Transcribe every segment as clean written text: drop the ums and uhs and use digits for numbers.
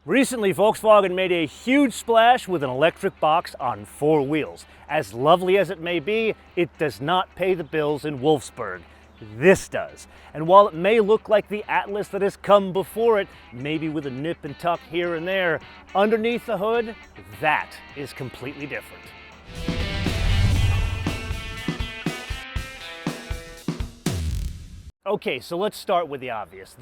Recently, Volkswagen made a huge splash with an electric box on 4 wheels. As lovely as it may be, it does not pay the bills in Wolfsburg. This does. And while it may look like the Atlas that has come before it, maybe with a nip and tuck here and there, underneath the hood, that is completely different. Okay, so let's start with the obvious.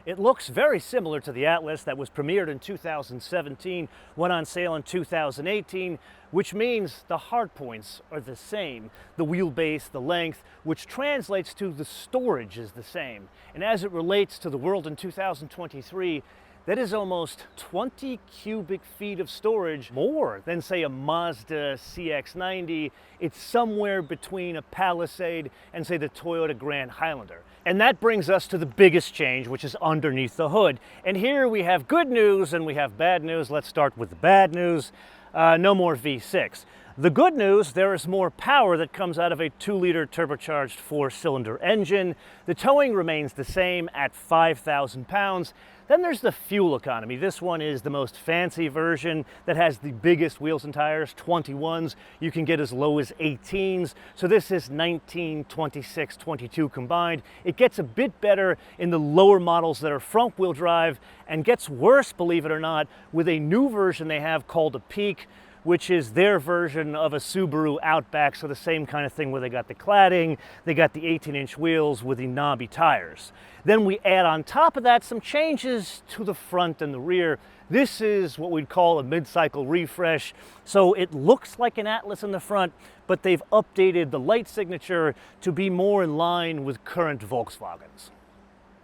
It looks very similar to the Atlas that was premiered in 2017, went on sale in 2018, which means the hard points are the same. The wheelbase, the length, which translates to the storage is the same. And as it relates to the world in 2023, that is almost 20 cubic feet of storage, more than, say, a Mazda CX-90. It's somewhere between a Palisade and, say, the Toyota Grand Highlander. And that brings us to the biggest change, which is underneath the hood. And here we have good news and we have bad news. Let's start with the bad news. No more V6. The good news, there is more power that comes out of a 2-liter turbocharged 4-cylinder engine. The towing remains the same at 5,000 pounds. Then there's the fuel economy. This one is the most fancy version that has the biggest wheels and tires, 21s. You can get as low as 18s. So this is 19, 26, 22 combined. It gets a bit better in the lower models that are front-wheel drive and gets worse, believe it or not, with a new version they have called a Peak, which is their version of a Subaru Outback, so the same kind of thing where they got the cladding, they got the 18-inch wheels with the knobby tires. Then we add on top of that some changes to the front and the rear. This is what we'd call a mid-cycle refresh. So it looks like an Atlas in the front, but they've updated the light signature to be more in line with current Volkswagens.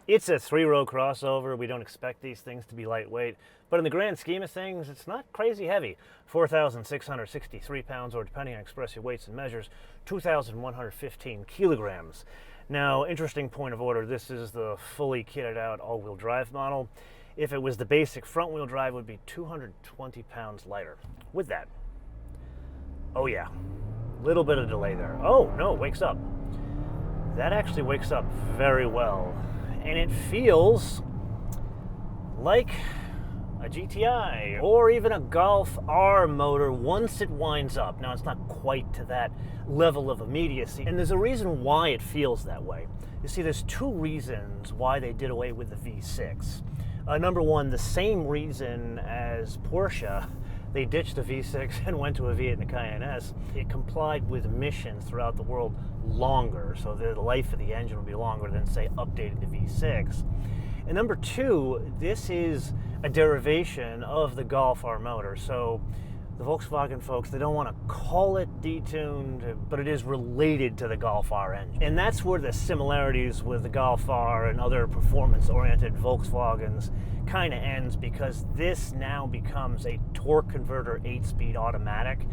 It's a 3-row crossover. We don't expect these things to be lightweight, but in the grand scheme of things, it's not crazy heavy. 4,663 pounds, or depending on expressive weights and measures, 2,115 kilograms. Now, interesting point of order, this is the fully kitted out all-wheel drive model. If it was the basic front-wheel drive, it would be 220 pounds lighter. With that, oh yeah, little bit of delay there. Oh no, wakes up. That actually wakes up very well. And it feels like a GTI or even a Golf R motor once it winds up. Now, it's not quite to that level of immediacy, and there's a reason why it feels that way. You see, there's 2 reasons why they did away with the V6. Number one, the same reason as Porsche. They ditched the V6 and went to a V8 and a Cayenne S. It complied with emissions throughout the world longer, so the life of the engine will be longer than, say, updating the V6. And number 2, this is a derivation of the Golf R motor. So the Volkswagen folks, they don't want to call it detuned, but it is related to the Golf R engine. And that's where the similarities with the Golf R and other performance-oriented Volkswagens kind of ends, because this now becomes a torque converter 8-speed automatic.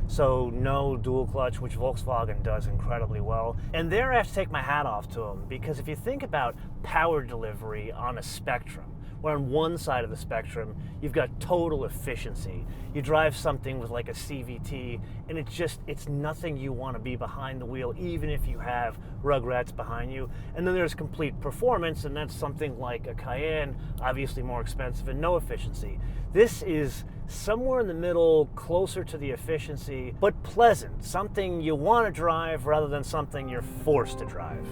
So no dual clutch, which Volkswagen does incredibly well. And there I have to take my hat off to them, because if you think about power delivery on a spectrum, where on one side of the spectrum, you've got total efficiency. You drive something with like a CVT, and it's nothing you want to be behind the wheel, even if you have rugrats behind you. And then there's complete performance, and that's something like a Cayenne, obviously more expensive and no efficiency. This is somewhere in the middle, closer to the efficiency, but pleasant. Something you want to drive rather than something you're forced to drive.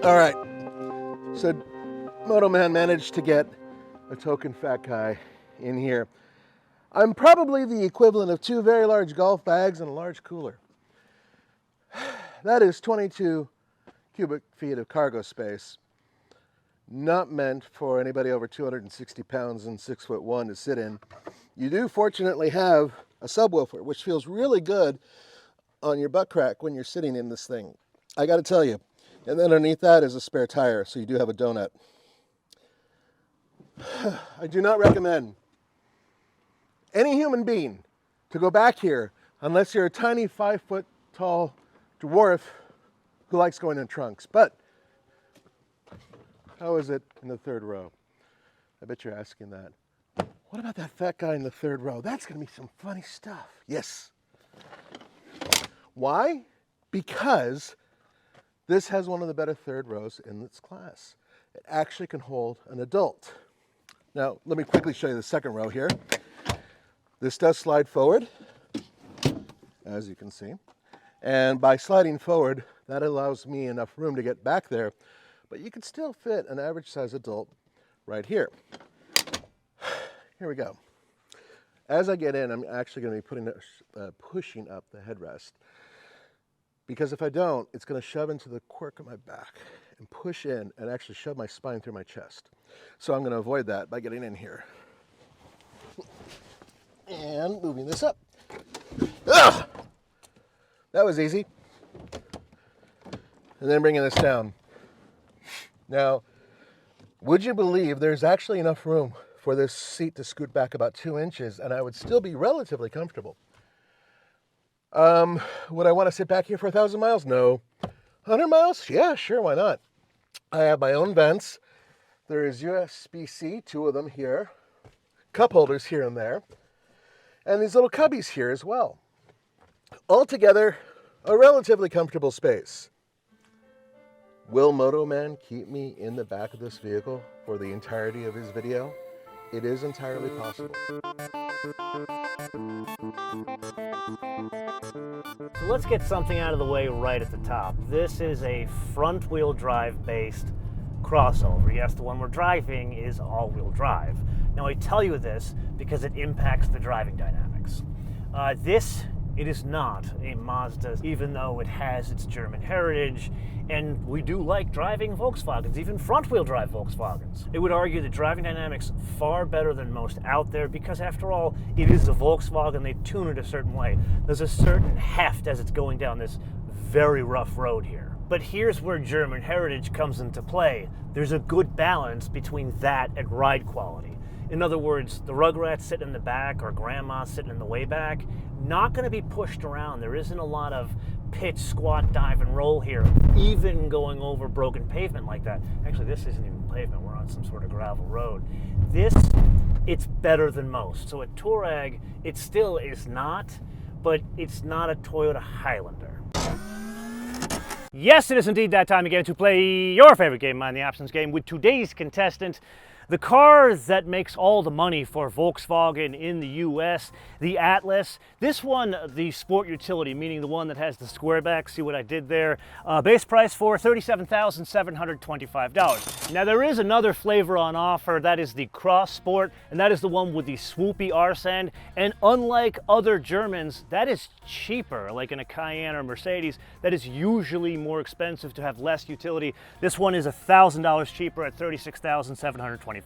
All right, so MotoMan managed to get a token fat guy in here. I'm probably the equivalent of 2 very large golf bags and a large cooler. That is 22 cubic feet of cargo space, not meant for anybody over 260 pounds and 6'1" to sit in. You do fortunately have a subwoofer, which feels really good on your butt crack when you're sitting in this thing. I got to tell you. And then underneath that is a spare tire, so you do have a donut. I do not recommend any human being to go back here unless you're a tiny 5-foot-tall dwarf who likes going in trunks. But how is it in the 3rd row? I bet you're asking that. What about that fat guy in the 3rd row? That's going to be some funny stuff. Yes. Why? Because This has one of the better third rows in its class. It actually can hold an adult. Now, let me quickly show you the second row here. This does slide forward, as you can see. And by sliding forward, that allows me enough room to get back there, but you can still fit an average size adult right here. Here we go. As I get in, I'm actually going to be pushing up the headrest, because if I don't, it's going to shove into the quirk of my back and push in and actually shove my spine through my chest. So I'm going to avoid that by getting in here and moving this up. Ugh! That was easy. And then bringing this down. Now, would you believe there's actually enough room for this seat to scoot back about 2 inches and I would still be relatively comfortable? Would I want to sit back here for 1,000 miles? No. 100 miles? Yeah, sure, why not? I have my own vents. There is USB-C, 2 of them here, cup holders here and there, and these little cubbies here as well. Altogether, a relatively comfortable space. Will MotoMan keep me in the back of this vehicle for the entirety of his video? It is entirely possible. So let's get something out of the way right at the top. This is a front-wheel drive based crossover. Yes, the one we're driving is all-wheel drive. Now I tell you this because it impacts the driving dynamics. It is not a Mazda, even though it has its German heritage, and we do like driving Volkswagens, even front-wheel drive Volkswagens. It would argue the driving dynamics far better than most out there because, after all, it is a Volkswagen. They tune it a certain way. There's a certain heft as it's going down this very rough road here. But here's where German heritage comes into play. There's a good balance between that and ride quality. In other words, the Rugrats sitting in the back or Grandma sitting in the way back, not going to be pushed around. There isn't a lot of pitch, squat, dive, and roll here, even going over broken pavement like that. Actually, this isn't even pavement. We're on some sort of gravel road. It's better than most. So a Touareg, it still is not, but it's not a Toyota Highlander. Yes, it is indeed that time again to play your favorite game, Mind the Options game, with today's contestant, the car that makes all the money for Volkswagen in the US, the Atlas. This one, the sport utility, meaning the one that has the square back. See what I did there? Base price for $37,725. Now there is another flavor on offer. That is the Cross Sport, and that is the one with the swoopy arse end. And unlike other Germans, that is cheaper, like in a Cayenne or Mercedes. That is usually more expensive to have less utility. This one is $1,000 cheaper at $36,725.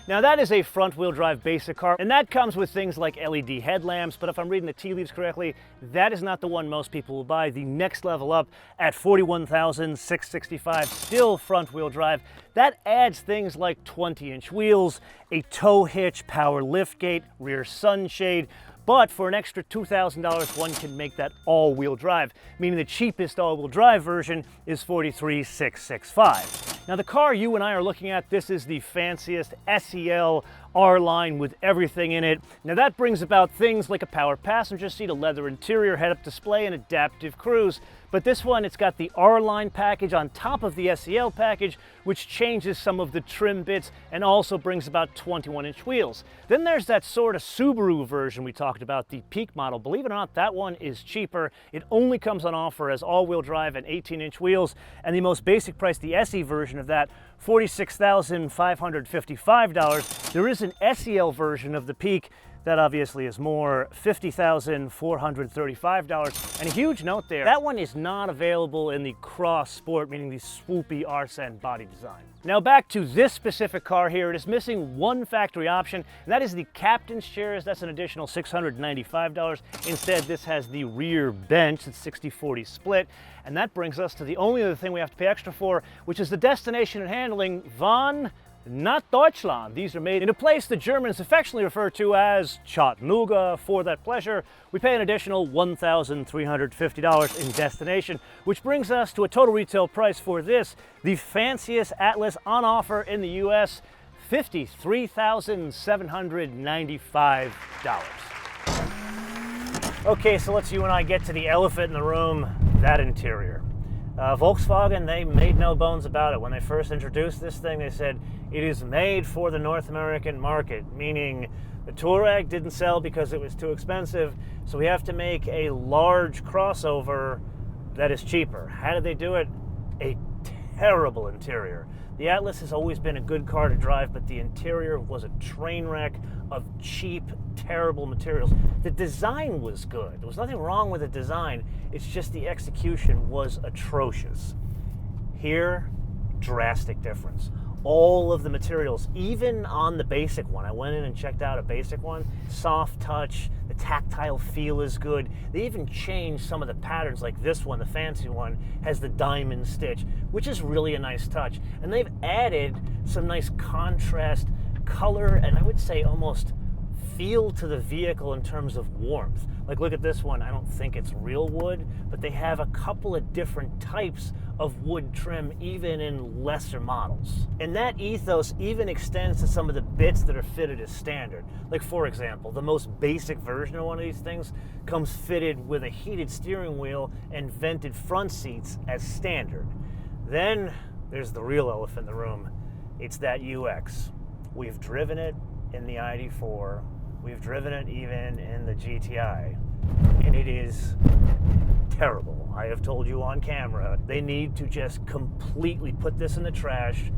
Now that is a front-wheel drive basic car, and that comes with things like LED headlamps, but if I'm reading the tea leaves correctly, that is not the one most people will buy. The next level up at $41,665, still front-wheel drive. That adds things like 20-inch wheels, a tow hitch, power liftgate, rear sunshade. But for an extra $2,000, one can make that all-wheel drive, meaning the cheapest all-wheel drive version is $43,665. Now the car you and I are looking at, this is the fanciest SEL R-Line with everything in it. Now that brings about things like a power passenger seat, a leather interior, head-up display, and adaptive cruise. But this one, it's got the R-Line package on top of the SEL package, which changes some of the trim bits and also brings about 21-inch wheels. Then there's that sort of Subaru version we talked about, the Peak model. Believe it or not, that one is cheaper. It only comes on offer as all-wheel drive and 18-inch wheels, and the most basic price, the SE version of that, $46,555. There is an SEL version of the Peak that obviously is more, $50,435. And a huge note there, that one is not available in the Cross Sport, meaning the swoopy arse end body design. Now back to this specific car here, it is missing one factory option, and that is the captain's chairs. That's an additional $695. Instead, this has the rear bench, it's 60-40 split. And that brings us to the only other thing we have to pay extra for, which is the destination and handling, not Deutschland. These are made in a place the Germans affectionately refer to as Chattanooga. For that pleasure, we pay an additional $1,350 in destination, which brings us to a total retail price for this, the fanciest Atlas on offer in the US, $53,795. Okay, so let's you and I get to the elephant in the room, that interior. Volkswagen, they made no bones about it. When they first introduced this thing, they said it is made for the North American market, meaning the Touareg didn't sell because it was too expensive, so we have to make a large crossover that is cheaper. How did they do it? A terrible interior. The Atlas has always been a good car to drive, but the interior was a train wreck of cheap, terrible materials. The design was good. There was nothing wrong with the design. It's just the execution was atrocious. Here, drastic difference. All of the materials, even on the basic one, I went in and checked out a basic one, soft touch, the tactile feel is good. They even changed some of the patterns, like this one, the fancy one, has the diamond stitch, which is really a nice touch. And they've added some nice contrast, color, and I would say almost feel to the vehicle in terms of warmth. Like, look at this one. I don't think it's real wood, but they have a couple of different types of wood trim even in lesser models. And that ethos even extends to some of the bits that are fitted as standard. Like, for example, the most basic version of one of these things comes fitted with a heated steering wheel and vented front seats as standard. Then there's the real elephant in the room. It's that UX. We've driven it in the ID4. We've driven it even in the GTI, and it is terrible. I have told you on camera, they need to just completely put this in the trash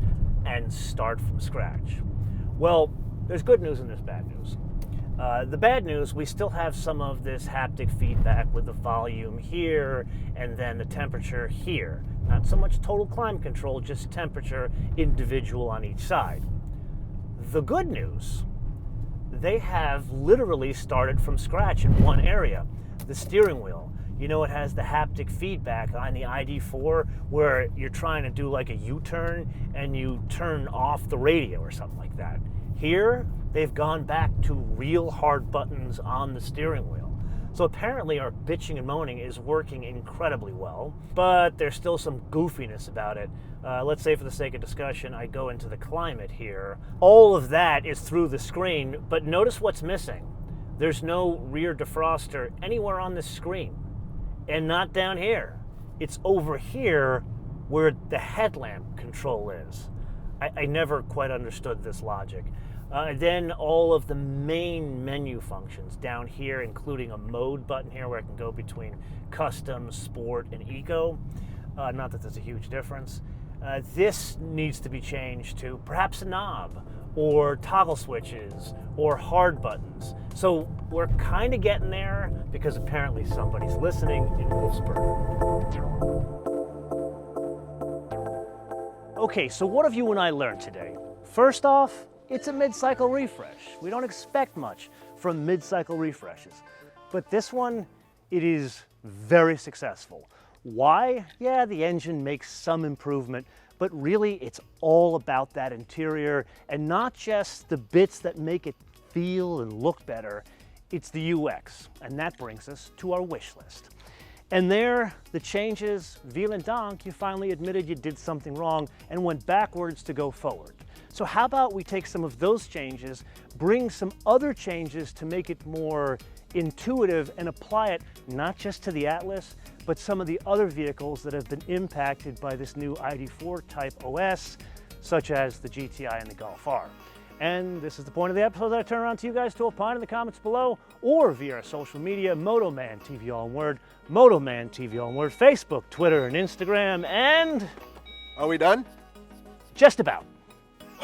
and start from scratch. Well, there's good news and there's bad news. The bad news, we still have some of this haptic feedback with the volume here and then the temperature here. Not so much total climate control, just temperature individual on each side. The good news, they have literally started from scratch in one area, the steering wheel. You know, it has the haptic feedback on the ID4 where you're trying to do like a U-turn and you turn off the radio or something like that. Here, they've gone back to real hard buttons on the steering wheel. So apparently our bitching and moaning is working incredibly well, but there's still some goofiness about it. Let's say for the sake of discussion, I go into the climate here. All of that is through the screen, but notice what's missing. There's no rear defroster anywhere on the screen, and not down here. It's over here where the headlamp control is. I never quite understood this logic. Then all of the main menu functions down here, including a mode button here where I can go between custom, sport, and eco. Not that there's a huge difference. This needs to be changed to perhaps a knob, or toggle switches, or hard buttons. So we're kind of getting there because apparently somebody's listening in Wolfsburg. Okay, so what have you and I learned today? First off, it's a mid-cycle refresh. We don't expect much from mid-cycle refreshes. But this one, it is very successful. Why? Yeah, the engine makes some improvement, but really it's all about that interior and not just the bits that make it feel and look better. It's the UX, and that brings us to our wish list. And there, the changes, vielen Dank, you finally admitted you did something wrong and went backwards to go forward. So how about we take some of those changes, bring some other changes to make it more intuitive and apply it not just to the Atlas, but some of the other vehicles that have been impacted by this new ID4 type OS, such as the GTI and the Golf R. And this is the point of the episode that I turn around to you guys to opine in the comments below or via our social media, MotoMan TV all in word, MotoMan TV all in word, Facebook, Twitter, and Instagram, and... Are we done? Just about.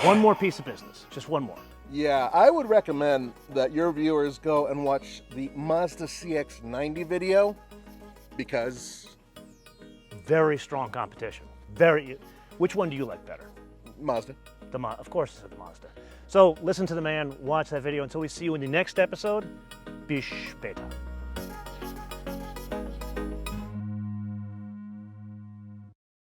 One more piece of business, just one more. Yeah, I would recommend that your viewers go and watch the Mazda CX-90 video because... Very strong competition. Which one do you like better? Mazda. Of course it's the Mazda. So listen to the man, watch that video. Until we see you in the next episode, bis später.